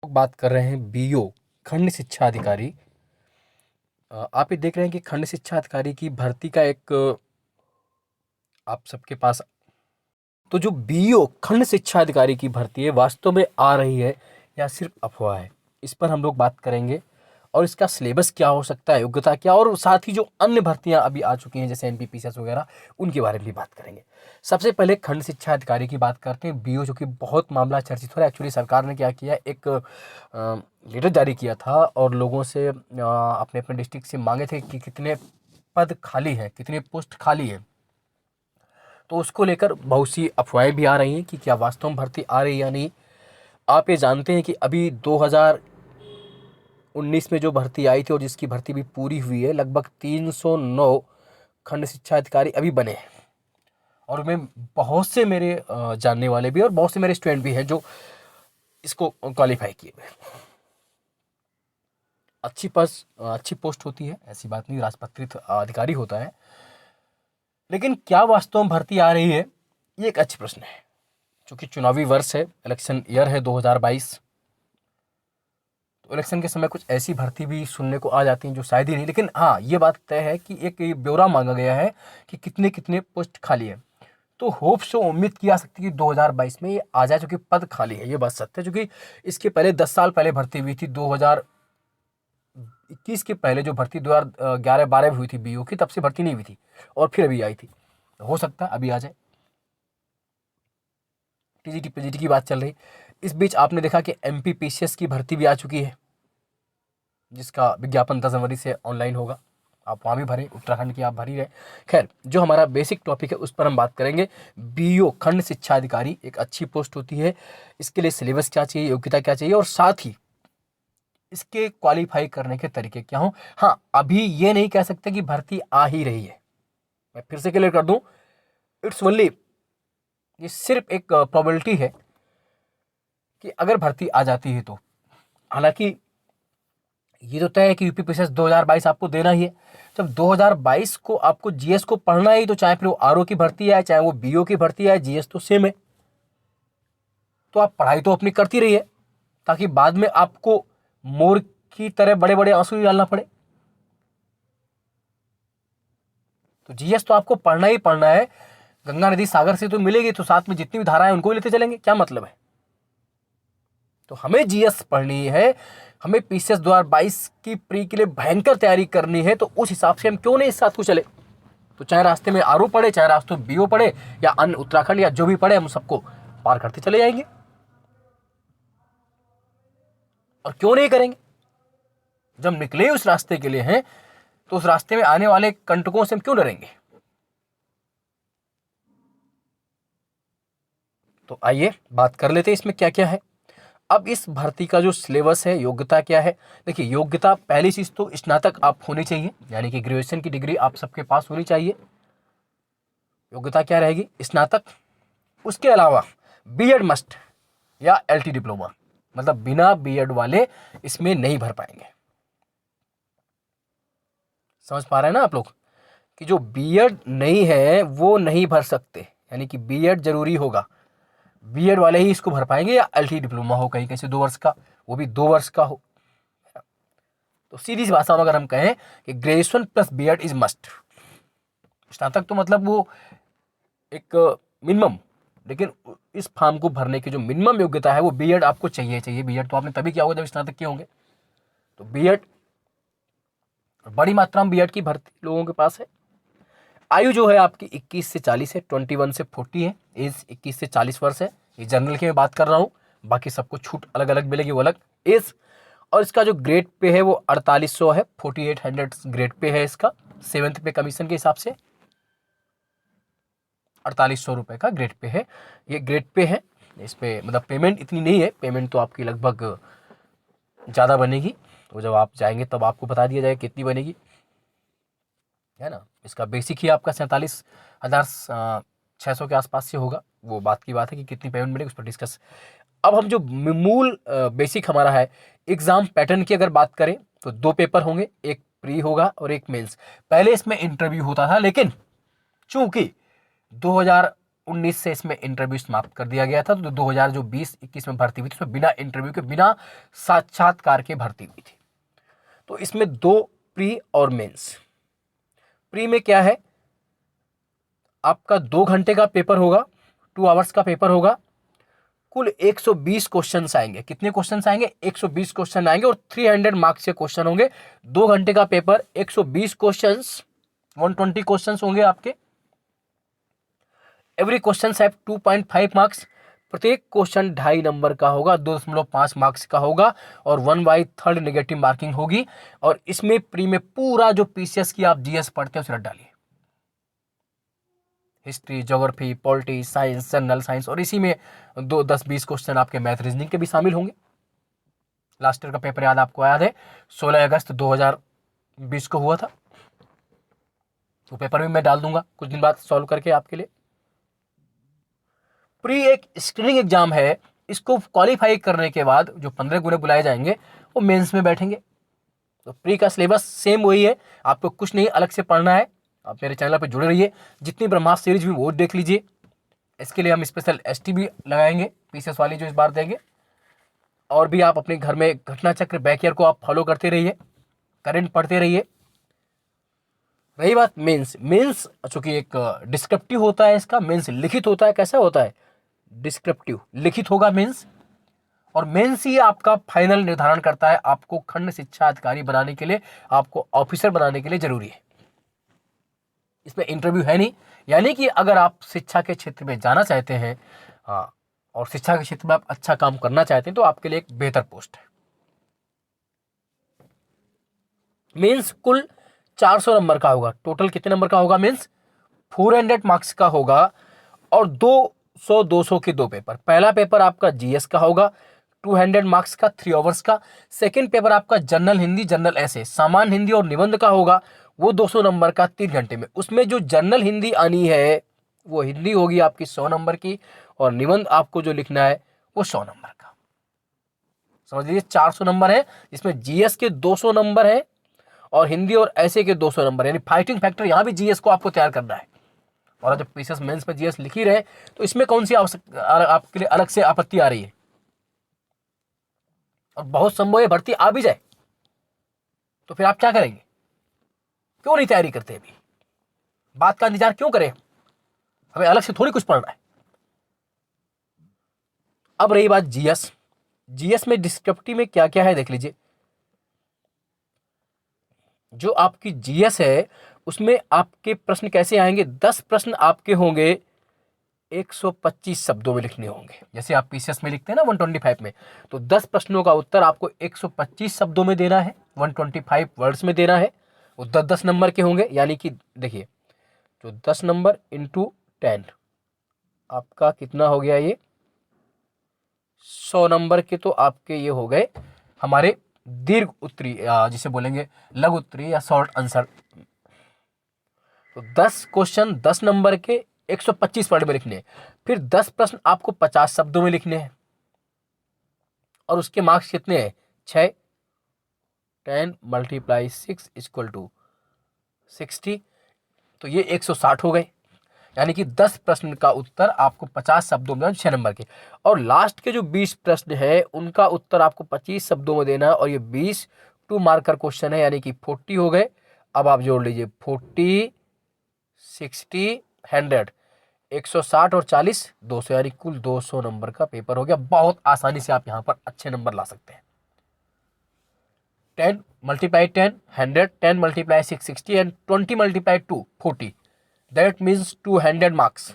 बात कर रहे हैं बीओ खंड शिक्षा अधिकारी। आप ये देख रहे हैं कि खंड शिक्षा अधिकारी की भर्ती का एक आप सबके पास तो जो बीओ खंड शिक्षा अधिकारी की भर्ती है वास्तव में आ रही है या सिर्फ अफवाह है, इस पर हम लोग बात करेंगे। और इसका सिलेबस क्या हो सकता है, योग्यता क्या, और साथ ही जो अन्य भर्तियां अभी आ चुकी हैं जैसे एनपीपीसीएस वगैरह, उनके बारे में भी बात करेंगे। सबसे पहले खंड शिक्षा अधिकारी की बात करते हैं, बीओ, जो कि बहुत मामला चर्चित हो रहा है। एक्चुअली सरकार ने क्या किया, एक लेटर जारी किया था और लोगों से अपने अपने डिस्ट्रिक्ट से मांगे थे कि कितने पद खाली हैं, कितने पोस्ट खाली हैं। तो उसको लेकर बहुत सी अफवाहें भी आ रही हैं कि क्या वास्तव में भर्ती आ रही है या नहीं। आप ये जानते हैं कि अभी 2019 में जो भर्ती आई थी और जिसकी भर्ती भी पूरी हुई है, लगभग 309 खंड शिक्षा अधिकारी अभी बने हैं। और उनमें बहुत से मेरे जानने वाले भी और बहुत से मेरे स्टूडेंट भी हैं जो इसको क्वालिफाई किए हुए। अच्छी पोस्ट होती है, ऐसी बात नहीं, राजपत्रित अधिकारी होता है, लेकिन क्या वास्तव में भर्ती आ रही है, ये एक अच्छा प्रश्न है। चूंकि चुनावी वर्ष है, इलेक्शन ईयर है 2022, तो इलेक्शन के समय कुछ ऐसी भर्ती भी सुनने को आ जाती हैं जो शायद ही नहीं। लेकिन हाँ, ये बात तय है कि एक ये ब्यौरा मांगा गया है कि कितने कितने पोस्ट खाली है। तो होप से उम्मीद की जा सकती है कि 2022 में ये आ जाए, चूंकि पद खाली है, ये बात सत्य है। चूंकि इसके पहले 10 साल पहले भर्ती हुई थी, 2021 के पहले जो भर्ती 2011-12 में हुई थी बीओ की, तब से भर्ती नहीं हुई थी और फिर अभी आई थी। हो सकता है अभी आ जाए। टीजीटी पीजीटी की बात चल रही। इस बीच आपने देखा कि एमपीपीसीएस की भर्ती भी आ चुकी है, जिसका विज्ञापन 10 जनवरी से ऑनलाइन होगा। आप वहाँ भी भरें, उत्तराखंड की आप भर ही रहे। खैर, जो हमारा बेसिक टॉपिक है उस पर हम बात करेंगे। बीओ खंड शिक्षा अधिकारी एक अच्छी पोस्ट होती है। इसके लिए सिलेबस क्या चाहिए, योग्यता क्या चाहिए, और साथ ही इसके क्वालिफाई करने के तरीके क्या हों। हाँ, अभी ये नहीं कह सकते कि भर्ती आ ही रही है। मैं फिर से क्लियर कर दूं, इट्स ओनली, ये सिर्फ एक प्रोबेबिलिटी है कि अगर भर्ती आ जाती है तो। हालांकि ये तो तय है कि यूपीपीएससी 2022 आपको देना ही है। जब 2022 को आपको जीएस को पढ़ना ही, तो चाहे फिर वो आरओ की भर्ती है, चाहे वो बीओ की भर्ती है, जीएस तो सेम है। तो आप पढ़ाई तो अपनी करती रहिए, ताकि बाद में आपको मोर की तरह बड़े बड़े आंसू नहीं डालना पड़े। तो जीएस तो आपको पढ़ना ही पढ़ना है। गंगा नदी सागर से तो मिलेगी, तो साथ में जितनी भी धाराएं उनको भी लेते चलेंगे, क्या मतलब है। तो हमें जीएस पढ़नी है, हमें पीसीएस 2022 की प्री के लिए भयंकर तैयारी करनी है, तो उस हिसाब से हम क्यों नहीं इस साथ को चले। तो चाहे रास्ते में आरओ पढ़े, चाहे रास्ते में बीओ पढ़े, या अन्य उत्तराखंड या जो भी पढ़े, हम सबको पार करते चले जाएंगे। और क्यों नहीं करेंगे, जब निकले उस रास्ते के लिए हैं, तो उस रास्ते में आने वाले कंटकों से हम क्यों डरेंगे। तो आइए बात कर लेते हैं इसमें क्या क्या है। अब इस भर्ती का जो सिलेबस है, योग्यता क्या है। देखिए, योग्यता पहली चीज तो स्नातक आप होनी चाहिए, यानी कि ग्रेजुएशन की डिग्री आप सबके पास होनी चाहिए। योग्यता क्या रहेगी, स्नातक। उसके अलावा बीएड मस्ट या एलटी डिप्लोमा, मतलब बिना बीएड वाले इसमें नहीं भर पाएंगे। समझ पा रहे हैं ना आप लोग, कि जो बीएड नहीं है वो नहीं भर सकते, यानी कि बीएड जरूरी होगा। बीएड वाले ही इसको भर पाएंगे, या एलटी डिप्लोमा हो कहीं कैसे 2 वर्ष का, वो भी 2 वर्ष का हो। तो सीधी सी भाषा में अगर हम कहें कि graduation plus BEd is must. स्नातक तो मतलब वो एक मिनिमम, लेकिन इस फॉर्म को भरने की जो मिनिमम योग्यता है वो बीएड आपको चाहिए चाहिए। बीएड तो आपने तभी किया होगा जब स्नातक किए होंगे। तो बीएड, बड़ी मात्रा में बीएड की भर्ती लोगों के पास है। आयु जो है आपकी 21 से 40 है, 21 से 40 है, एज 21 से 40 वर्ष है। ये जनरल की मैं बात कर रहा हूँ, बाकी सबको छूट अलग अलग मिलेगी, वो अलग एज। और इसका जो ग्रेड पे है वो 4800 है, 4800 ग्रेड पे है इसका, 7th पे कमीशन के हिसाब से 4800 रुपये का ग्रेड पे है। ये ग्रेड पे है, इस पे मतलब पेमेंट इतनी नहीं है, पेमेंट तो आपकी लगभग ज़्यादा बनेगी। तो जब आप जाएंगे तब आपको बता दिया जाएगा कितनी बनेगी, है ना। इसका बेसिक ही आपका 47,600 के आसपास से होगा। वो बात की बात है कि कितनी पेमेंट मिलेगी, उस पर डिस्कस। अब हम जो मूल बेसिक हमारा है, एग्जाम पैटर्न की अगर बात करें तो 2 पेपर होंगे, एक प्री होगा और एक मेंस। पहले इसमें इंटरव्यू होता था, लेकिन चूंकि 2019 से इसमें इंटरव्यू समाप्त कर दिया गया था। तो 2020-21 में भर्ती हुई थी, उसमें बिना इंटरव्यू के, बिना साक्षात्कार के भर्ती हुई थी। तो इसमें 2 प्री और मेंस। प्री में क्या है, आपका 2 घंटे का पेपर होगा, 2 आवर्स का पेपर होगा। कुल 120 क्वेश्चंस आएंगे। कितने क्वेश्चंस आएंगे? 120 क्वेश्चन आएंगे और 300 मार्क्स के क्वेश्चन होंगे। 2 घंटे का पेपर, 120 क्वेश्चंस, 120 क्वेश्चंस होंगे आपके। Every question have 2.5 marks. प्रत्येक क्वेश्चन 2.5 नंबर का होगा, 2.5 मार्क्स का होगा और 1/3 नेगेटिव मार्किंग होगी। और इसमें प्री में पूरा जो पीसीएस की आप जीएस पढ़ते हैं उसे रट डालिए, history, geography, polity, science, general science, और इसी में 10-20 क्वेश्चन आपके मैथ रीजनिंग के भी शामिल होंगे। लास्ट ईयर का पेपर याद आपको याद है, 16 अगस्त 2020 को हुआ था। तो पेपर भी मैं डाल दूंगा कुछ दिन बाद सॉल्व करके आपके लिए। प्री एक स्क्रीनिंग एग्जाम है। इसको क्वालिफाई करने के बाद जो 15 गुणे बुलाए जाएंगे वो मेंस में बैठेंगे। तो प्री का सिलेबस सेम वही है, आपको कुछ नहीं अलग से पढ़ना है। आप मेरे चैनल पर जुड़े रहिए, जितनी ब्रह्मास्त्र सीरीज भी वो देख लीजिए। इसके लिए हम स्पेशल एसटी भी लगाएंगे, पीसीएस वाली जो इस बार देंगे। और भी आप अपने घर में घटना चक्र बैकईयर को आप फॉलो करते रहिए, करंट पढ़ते रहिए। रही बात मेंस, मेंस चूंकि एक डिस्क्रिप्टिव होता है, इसका मेंस लिखित होता है। कैसा होता है? डिस्क्रिप्टिव, लिखित होगा मेंस। और मेंस ही आपका फाइनल निर्धारण करता है आपको खंड शिक्षा अधिकारी बनाने के लिए, आपको ऑफिसर बनाने के लिए जरूरी है। इसमें इंटरव्यू है नहीं। यानी कि अगर आप शिक्षा के क्षेत्र में जाना चाहते हैं, हाँ, और शिक्षा के क्षेत्र में आप अच्छा काम करना चाहते हैं, तो आपके लिए एक बेहतर पोस्ट है। मेंस कुल 400 नंबर का होगा। टोटल कितने नंबर का होगा मेंस? 400 मार्क्स का होगा और 200 के 2 पेपर। पहला पेपर आपका जीएस का होगा 200 मार्क्स का, 3 आवर्स का। सेकंड पेपर आपका जनरल हिंदी, जनरल ऐसे, सामान्य हिंदी और निबंध का होगा, वो 200 नंबर का 3 घंटे में। उसमें जो जनरल हिंदी आनी है वो हिंदी होगी आपकी 100 नंबर की, और निबंध आपको जो लिखना है वो 100 नंबर का। समझ लीजिए 400 नंबर है, इसमें जीएस के 200 नंबर है और हिंदी और ऐसे के 200 नंबर। यानी फाइटिंग फैक्टर यहाँ भी जीएस को आपको तैयार करना है। और जब पीसीएस मेंस पे जीएस लिख ही रहे तो इसमें कौन सी आपके लिए अलग से आपत्ति आ रही है? और बहुत संभव है भर्ती आ भी जाए, तो फिर आप क्या करेंगे? क्यों नहीं तैयारी करते? अभी बात का इंतजार क्यों करें? हमें अलग से थोड़ी कुछ पढ़ना है। अब रही बात जीएस। जीएस में डिस्क्रिप्टिव में क्या क्या है देख लीजिए। जो आपकी जीएस है उसमें आपके प्रश्न कैसे आएंगे? 10 प्रश्न आपके होंगे 125 शब्दों में लिखने होंगे। जैसे आप पीसीएस में लिखते हैं ना 125 में, तो 10 प्रश्नों का उत्तर आपको 125 शब्दों में देना है, 125 वर्ड्स में देना है। वो 10-10 नंबर के होंगे। यानी कि देखिए, तो 10 नंबर इंटू 10 आपका कितना हो गया? ये 100 नंबर के तो आपके ये हो गए हमारे दीर्घ उत्तरी, जिसे बोलेंगे लघु उत्तरी या शॉर्ट आंसर। तो 10 क्वेश्चन 10 नंबर के 125 वर्ड में लिखने हैं। फिर 10 प्रश्न आपको 50 शब्दों में लिखने हैं। और उसके मार्क्स कितने हैं? 6। 10 × 6 = 60। तो ये 160 हो गए। यानी कि 10 प्रश्न का उत्तर आपको 50 शब्दों में, 6 नंबर के। और लास्ट के जो 20 प्रश्न है उनका उत्तर आपको 25 शब्दों में देना है। और ये 20 2 मार्कर क्वेश्चन है, यानी कि 40 हो गए। अब आप जोड़ लीजिए 40, 60, 100, 160 और 40, 200, यानी कुल 200 नंबर का पेपर हो गया। बहुत आसानी से आप यहाँ पर अच्छे नंबर ला सकते हैं। 10 × 10 100, 10 × 6 60 एंड 20 × 2 40। That means 200 marks.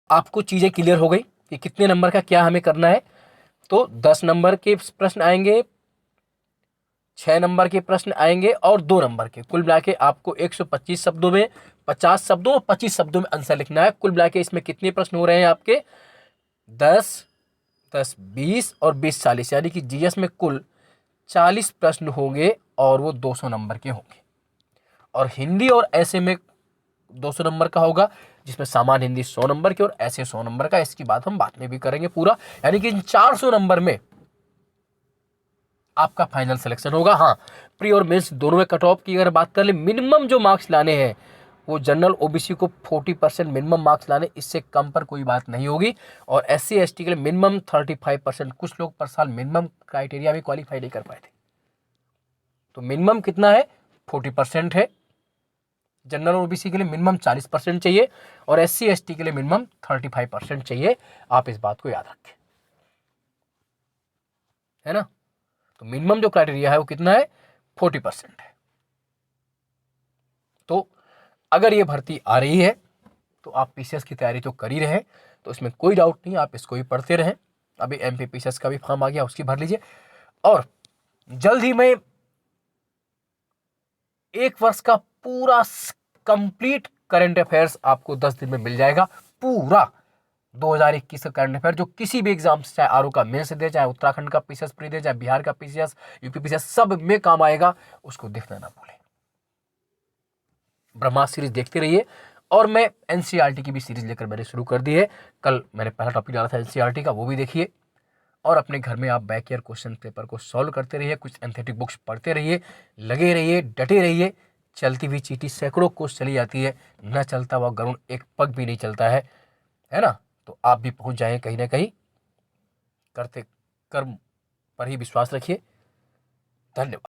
आपको चीजें क्लियर हो गई कि कितने नंबर का क्या हमें करना है। तो 10 नंबर के प्रश्न आएंगे, 6 नंबर के प्रश्न आएंगे और 2 नंबर के। कुल मिला के आपको 125 शब्दों में, 50 शब्दों और 25 शब्दों में आंसर लिखना है। कुल मिला के इसमें कितने प्रश्न हो रहे हैं आपके? 10, 10, 20 और 20, 40। यानी कि जीएस में कुल 40 प्रश्न होंगे और वो 200 नंबर के होंगे। और हिंदी और ऐसे में 200 नंबर का होगा, जिसमें सामान्य हिंदी 100 नंबर की और ऐसे 100 नंबर का। इसकी बात हम बाद में भी करेंगे पूरा। यानी कि इन 400 नंबर में आपका फाइनल सिलेक्शन होगा। हाँ, प्री और मेंस दोनों में कट ऑफ की अगर बात कर ले, मिनिमम जो मार्क्स लाने हैं वो जनरल ओबीसी को 40% मिनिमम मार्क्स लाने, इससे कम पर कोई बात नहीं होगी। और SC ST के लिए मिनिमम 35%, कुछ लोग पर साल मिनिमम क्राइटेरिया भी क्वालिफाई नहीं कर पाए थे। तो मिनिमम कितना है? 40% है। जनरल ओबीसी के लिए मिनिमम 40% चाहिए और SC ST के लिए मिनिमम 35% चाहिए। आप इस बात को याद रखें, है ना। तो मिनिमम जो क्राइटेरिया है वो कितना है? 40% है। तो अगर ये भर्ती आ रही है तो आप PCS की तैयारी तो कर ही रहे हैं, तो इसमें कोई डाउट नहीं, आप इसको ही पढ़ते रहें। अभी MP PCS का भी फॉर्म आ गया, उसकी भर लीजिए। और जल्द ही मैं 1 वर्ष का पूरा कंप्लीट करंट अफेयर्स आपको 10 दिन में मिल जाएगा। पूरा 2021 का करंट अफेयर, जो किसी भी एग्जाम से, चाहे आरओ का मेंस दे, चाहे उत्तराखंड का PCS प्री दे, चाहे बिहार का PCS, यूपी PCS, सब में काम आएगा। उसको देखना ना भूलें। ब्रह्मास्त्र सीरीज देखते रहिए। और मैं NCERT की भी सीरीज लेकर मैंने शुरू कर दी है। कल मैंने पहला टॉपिक डाला था NCERT का, वो भी देखिए। और अपने घर में आप बैक ईयर क्वेश्चन पेपर को सॉल्व करते रहिए, कुछ एंथेटिक बुक्स पढ़ते रहिए, लगे रहिए, डटे रहिए। चलती हुई चींटी सैकड़ों कोस चली जाती है, न चलता हुआ गरुड़ एक पग भी नहीं चलता है ना। तो आप भी पहुंच जाए कहीं ना कहीं। करते कर्म पर ही विश्वास रखिए। धन्यवाद।